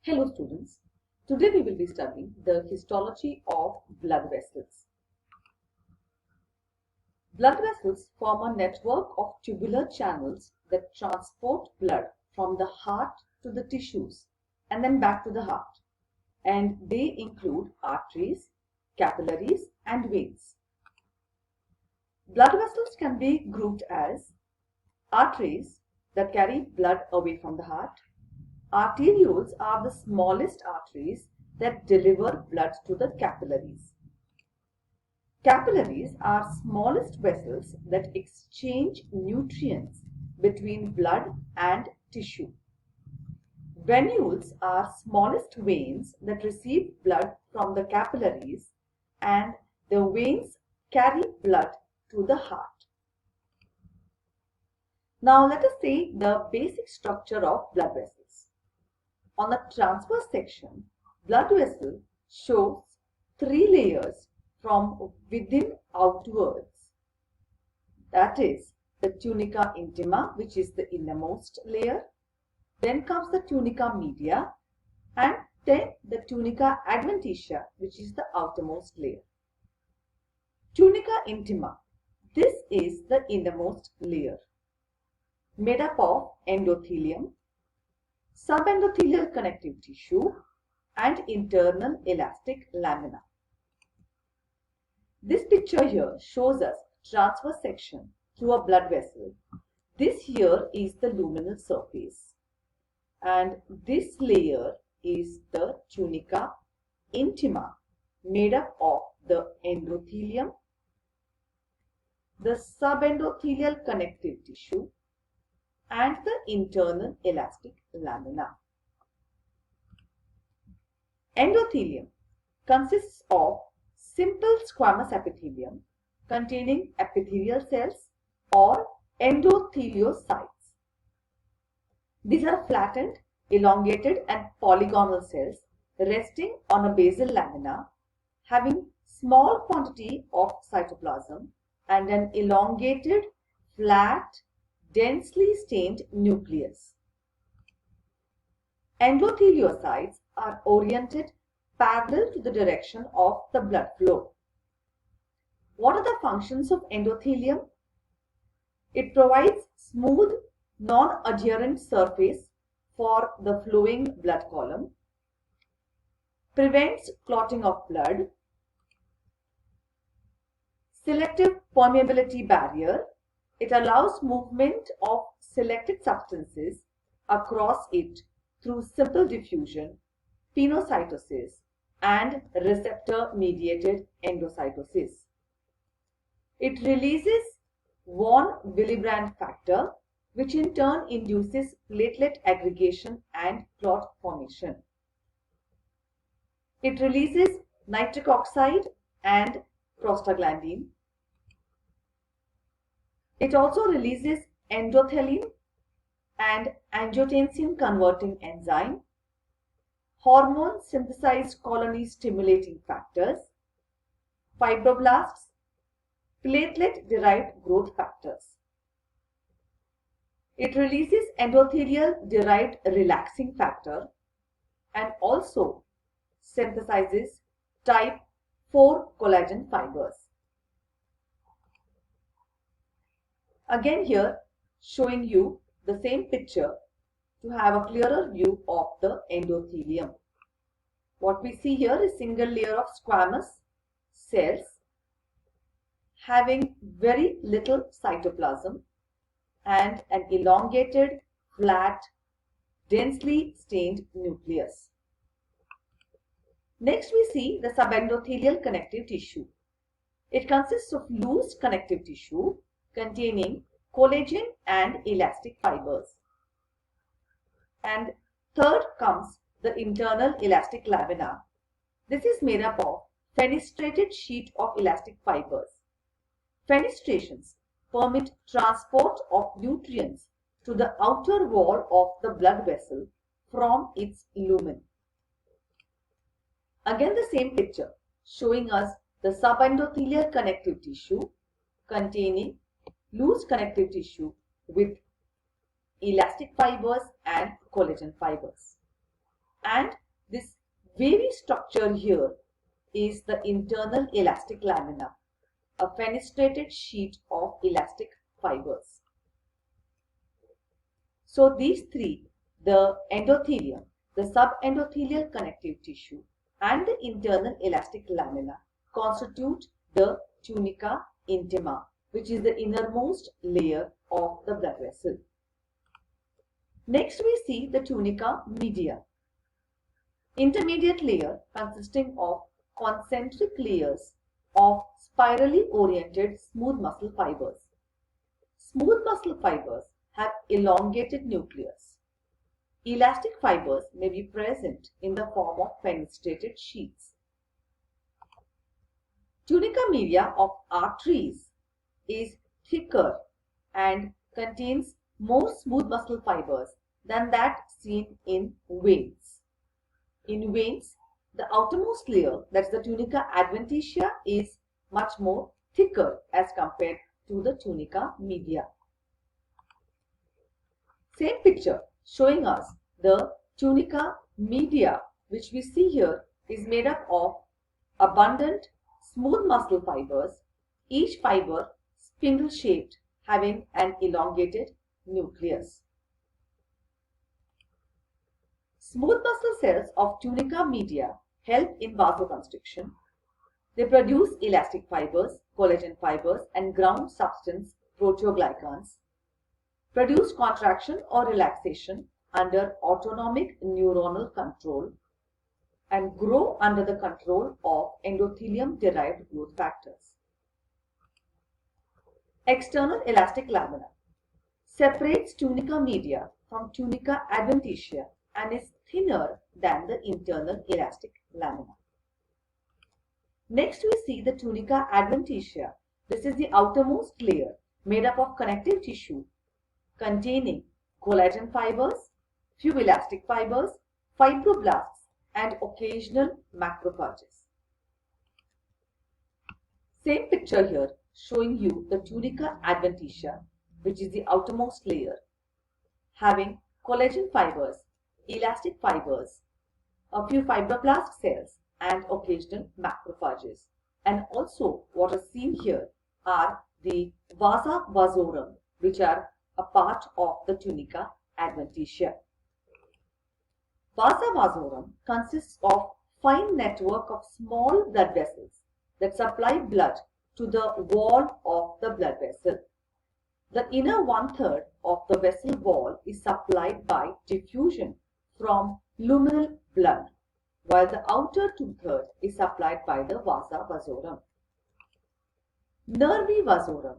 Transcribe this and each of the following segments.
Hello students, today we will be studying the histology of blood vessels. Blood vessels form a network of tubular channels that transport blood from the heart to the tissues and then back to the heart, and they include arteries, capillaries and veins. Blood vessels can be grouped as arteries that carry blood away from the heart. Arterioles are the smallest arteries that deliver blood to the capillaries. Capillaries are smallest vessels that exchange nutrients between blood and tissue. Venules are smallest veins that receive blood from the capillaries, and the veins carry blood to the heart. Now let us see the basic structure of blood vessels. On the transverse section, blood vessel shows three layers from within outwards. That is the tunica intima, which is the innermost layer. Then comes the tunica media, and then the tunica adventitia, which is the outermost layer. Tunica intima, this is the innermost layer, made up of endothelium, subendothelial connective tissue and internal elastic lamina. This picture here shows us transverse section through a blood vessel. This here is the luminal surface, and this layer is the tunica intima, made up of the endothelium, the subendothelial connective tissue and the internal elastic lamina. Endothelium consists of simple squamous epithelium containing epithelial cells or endotheliocytes. These are flattened, elongated and polygonal cells resting on a basal lamina, having small quantity of cytoplasm and an elongated, flat, densely stained nucleus. Endotheliocytes are oriented parallel to the direction of the blood flow. What are the functions of endothelium? It provides smooth, non-adherent surface for the flowing blood column, prevents clotting of blood, selective permeability barrier. It allows movement of selected substances across it through simple diffusion, pinocytosis, and receptor-mediated endocytosis. It releases von Willebrand factor, which in turn induces platelet aggregation and clot formation. It releases nitric oxide and prostaglandin. It also releases endothelin and angiotensin converting enzyme, hormone synthesized colony stimulating factors, fibroblasts, platelet derived growth factors. It releases endothelial derived relaxing factor and also synthesizes type 4 collagen fibers. Again here showing you the same picture to have a clearer view of the endothelium. What we see here is single layer of squamous cells having very little cytoplasm and an elongated, flat, densely stained nucleus. Next we see the subendothelial connective tissue. It consists of loose connective tissue containing collagen and elastic fibers. And third comes the internal elastic lamina. This is made up of fenestrated sheet of elastic fibers. Fenestrations permit transport of nutrients to the outer wall of the blood vessel from its lumen. Again the same picture showing us the subendothelial connective tissue containing loose connective tissue with elastic fibers and collagen fibers. And this wavy structure here is the internal elastic lamina, a fenestrated sheet of elastic fibers. So these three, the endothelium, the subendothelial connective tissue, and the internal elastic lamina constitute the tunica intima, which is the innermost layer of the blood vessel. Next we see the tunica media, intermediate layer consisting of concentric layers of spirally oriented smooth muscle fibers. Smooth muscle fibers have elongated nucleus. Elastic fibers may be present in the form of fenestrated sheets. Tunica media of arteries is thicker and contains more smooth muscle fibers than that seen in veins. In veins, the outermost layer, that is the tunica adventitia, is much more thicker as compared to the tunica media. Same picture showing us the tunica media, which we see here, is made up of abundant smooth muscle fibers, each fiber spindle shaped, having an elongated nucleus. Smooth muscle cells of tunica media help in vasoconstriction. They produce elastic fibers, collagen fibers, and ground substance proteoglycans, produce contraction or relaxation under autonomic neuronal control, and grow under the control of endothelium-derived growth factors. External elastic lamina separates tunica media from tunica adventitia and is thinner than the internal elastic lamina. Next we see the tunica adventitia. This is the outermost layer made up of connective tissue containing collagen fibers, few elastic fibers, fibroblasts, and occasional macrophages. Same picture here showing you the tunica adventitia, which is the outermost layer, having collagen fibers, elastic fibers, a few fibroblast cells, and occasional macrophages. And also what is seen here are the vasa vasorum, which are a part of the tunica adventitia. Vasa vasorum consists of fine network of small blood vessels that supply blood to the wall of the blood vessel. The inner one-third of the vessel wall is supplied by diffusion from luminal blood, while the outer two-thirds is supplied by the vasa vasorum. Nervi vasorum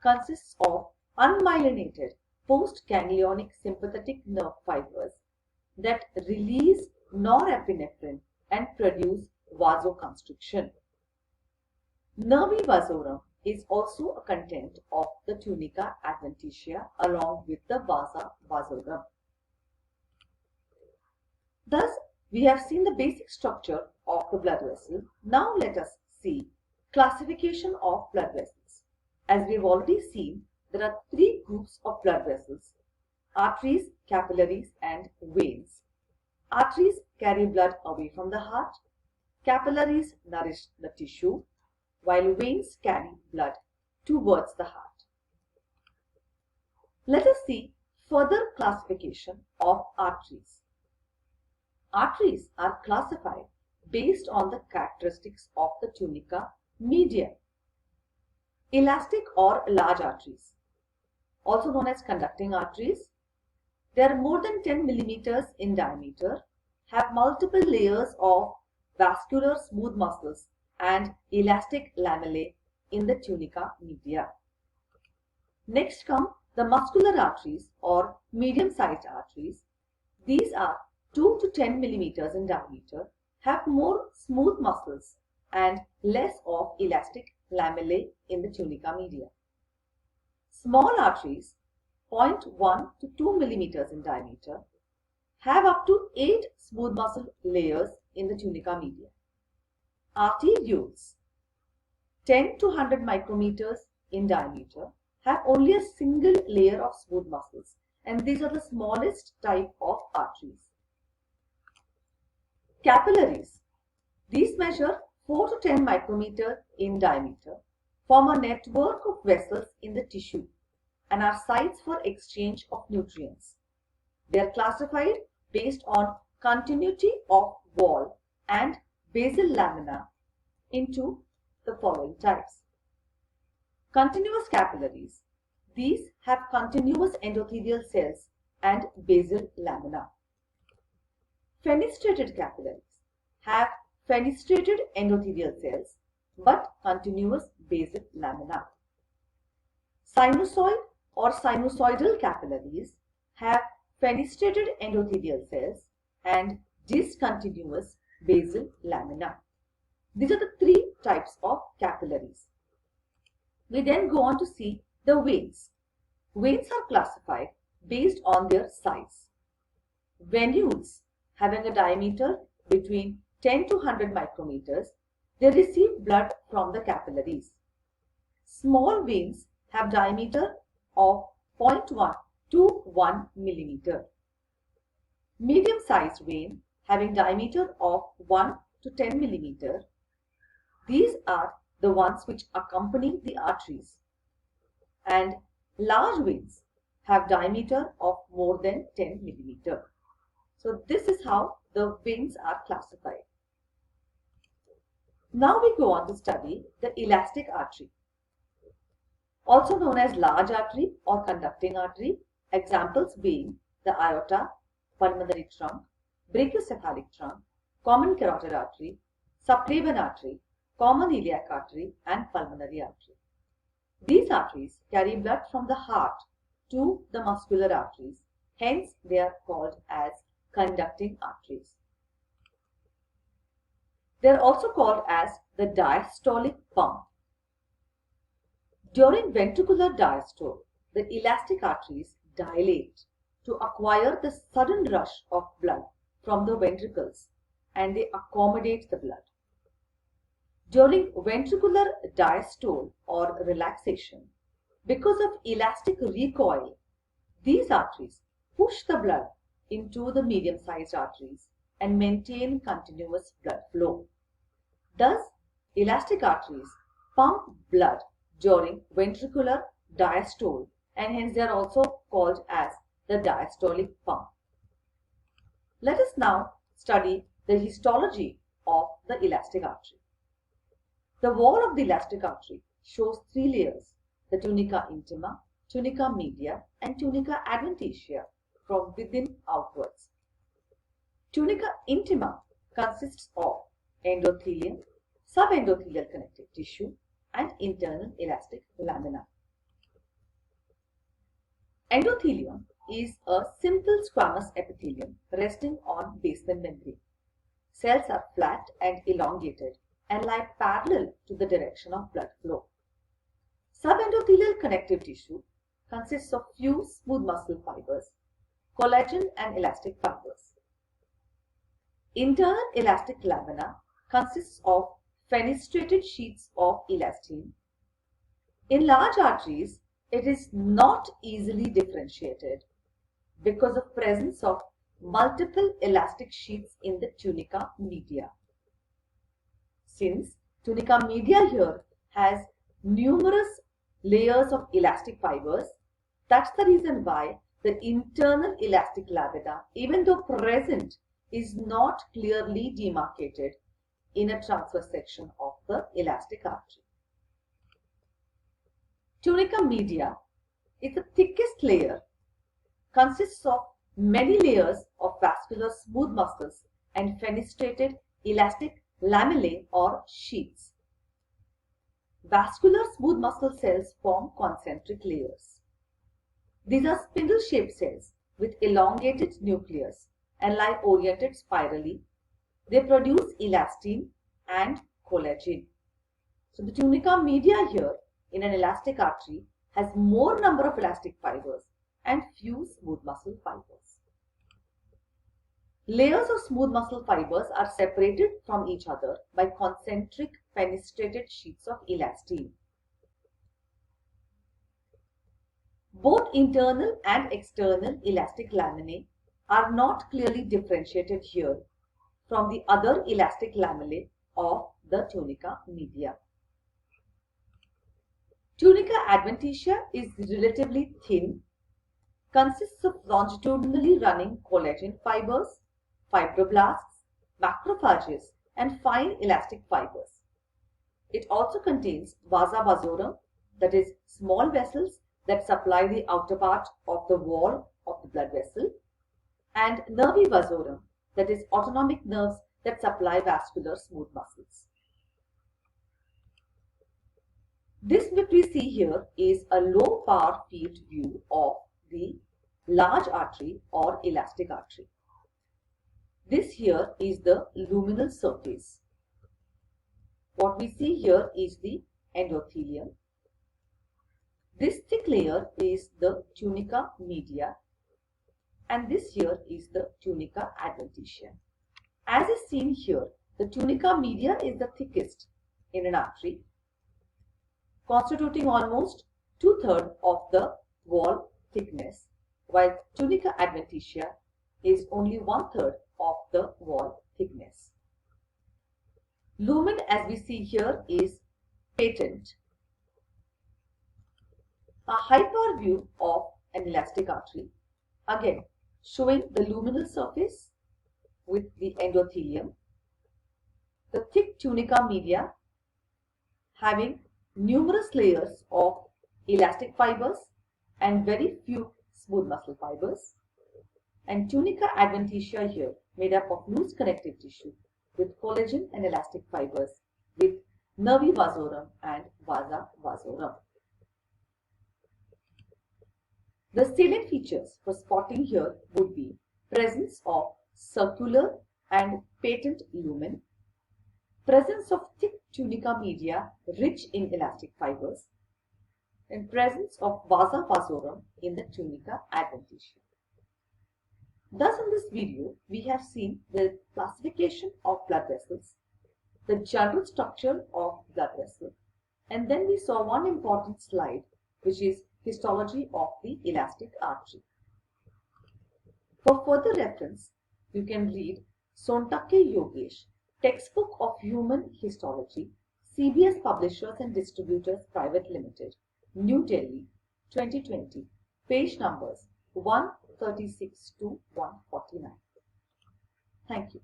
consists of unmyelinated postganglionic sympathetic nerve fibers that release norepinephrine and produce vasoconstriction. Nervi vasorum is also a content of the tunica adventitia along with the vasa vasorum. Thus, we have seen the basic structure of the blood vessel. Now let us see classification of blood vessels. As we have already seen, there are three groups of blood vessels: arteries, capillaries, and veins. Arteries carry blood away from the heart. Capillaries nourish the tissue, while veins carry blood towards the heart. Let us see further classification of arteries. Arteries are classified based on the characteristics of the tunica media. Elastic or large arteries, also known as conducting arteries, they are more than 10 millimeters in diameter, have multiple layers of vascular smooth muscles and elastic lamellae in the tunica media. Next come the muscular arteries or medium-sized arteries. These are 2 to 10 millimeters in diameter, have more smooth muscles and less of elastic lamellae in the tunica media. Small arteries, 0.1 to 2 millimeters in diameter, have up to 8 smooth muscle layers in the tunica media. Arterioles, 10 to 100 micrometers in diameter, have only a single layer of smooth muscles, and these are the smallest type of arteries. Capillaries. These measure 4 to 10 micrometer in diameter, form a network of vessels in the tissue, and are sites for exchange of nutrients. They are classified based on continuity of wall and basal lamina into the following types. Continuous capillaries. These have continuous endothelial cells and basal lamina. Fenestrated capillaries have fenestrated endothelial cells but continuous basal lamina. Sinusoid or sinusoidal capillaries have fenestrated endothelial cells and discontinuous basal lamina. These are the three types of capillaries. We then go on to see the veins. Veins are classified based on their size. Venules having a diameter between 10 to 100 micrometers, they receive blood from the capillaries. Small veins have diameter of 0.1 to 1 millimeter. Medium-sized vein having diameter of 1 to 10 millimeter. These are the ones which accompany the arteries. And large veins have diameter of more than 10 millimeter. So this is how the veins are classified. Now we go on to study the elastic artery, also known as large artery or conducting artery, examples being the aorta, pulmonary trunk, brachiocephalic trunk, common carotid artery, subclavian artery, common iliac artery, and pulmonary artery. These arteries carry blood from the heart to the muscular arteries, hence they are called as conducting arteries. They are also called as the diastolic pump. During ventricular diastole, the elastic arteries dilate to acquire the sudden rush of blood from the ventricles, and they accommodate the blood. During ventricular diastole or relaxation, because of elastic recoil, these arteries push the blood into the medium-sized arteries and maintain continuous blood flow. Thus, elastic arteries pump blood during ventricular diastole, and hence they are also called as the diastolic pump. Let us now study the histology of the elastic artery. The wall of the elastic artery shows three layers: the tunica intima, tunica media, and tunica adventitia from within outwards. Tunica intima consists of endothelium, subendothelial connective tissue, and internal elastic lamina. Endothelium is a simple squamous epithelium resting on basement membrane. Cells are flat and elongated and lie parallel to the direction of blood flow. Subendothelial connective tissue consists of few smooth muscle fibers, collagen and elastic fibers. Internal elastic lamina consists of fenestrated sheets of elastin. In large arteries, it is not easily differentiated because of presence of multiple elastic sheets in the tunica media. Since tunica media here has numerous layers of elastic fibers, that's the reason why the internal elastic lamina, even though present, is not clearly demarcated in a transverse section of the elastic artery. Tunica media is the thickest layer, consists of many layers of vascular smooth muscles and fenestrated elastic lamellae or sheets. Vascular smooth muscle cells form concentric layers. These are spindle-shaped cells with elongated nucleus and lie oriented spirally. They produce elastin and collagen. So the tunica media here in an elastic artery has more number of elastic fibers and few smooth muscle fibers. Layers of smooth muscle fibers are separated from each other by concentric fenestrated sheets of elastin. Both internal and external elastic laminae are not clearly differentiated here, from the other elastic lamellae of the tunica media. Tunica adventitia is relatively thin, consists of longitudinally running collagen fibers, fibroblasts, macrophages, and fine elastic fibers. It also contains vasa vasorum, that is small vessels that supply the outer part of the wall of the blood vessel, and nervi vasorum, that is autonomic nerves that supply vascular smooth muscles. This which we see here is a low power field view of the large artery or elastic artery. This here is the luminal surface. What we see here is the endothelium. This thick layer is the tunica media, and this here is the tunica adventitia. As is seen here, the tunica media is the thickest in an artery, constituting almost 2/3 of the wall thickness, while tunica adventitia is only 1/3 of the wall thickness. Lumen, as we see here, is patent. A high power view of an elastic artery, again showing the luminal surface with the endothelium, the thick tunica media having numerous layers of elastic fibers and very few smooth muscle fibers, and tunica adventitia here made up of loose connective tissue with collagen and elastic fibers with nervi vasorum and vasa vasorum. The salient features for spotting here would be presence of circular and patent lumen, presence of thick tunica media rich in elastic fibers, and presence of vasa vasorum in the tunica adventitia. Thus, in this video, we have seen the classification of blood vessels, the general structure of blood vessel, and then we saw one important slide, which is histology of the elastic artery. For further reference, you can read Sontakke Yogesh, Textbook of Human Histology, CBS Publishers and Distributors Private Limited, New Delhi, 2020, page numbers 136 to 149. Thank you.